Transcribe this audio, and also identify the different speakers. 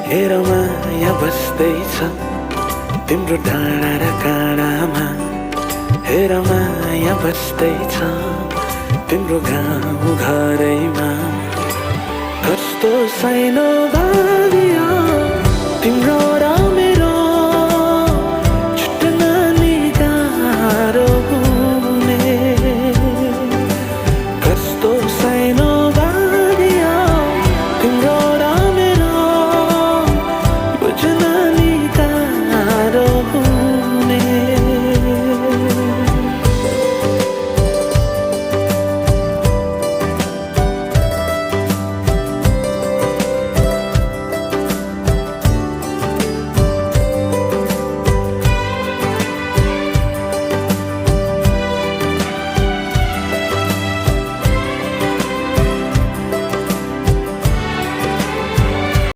Speaker 1: हेर माया बस्दैछ तिम्रो डाँडा र काँडामा। हेर माया बस्दैछ तिम्रो गाउँ घरैमा। कस्तो सानो बाबियो तिम्रो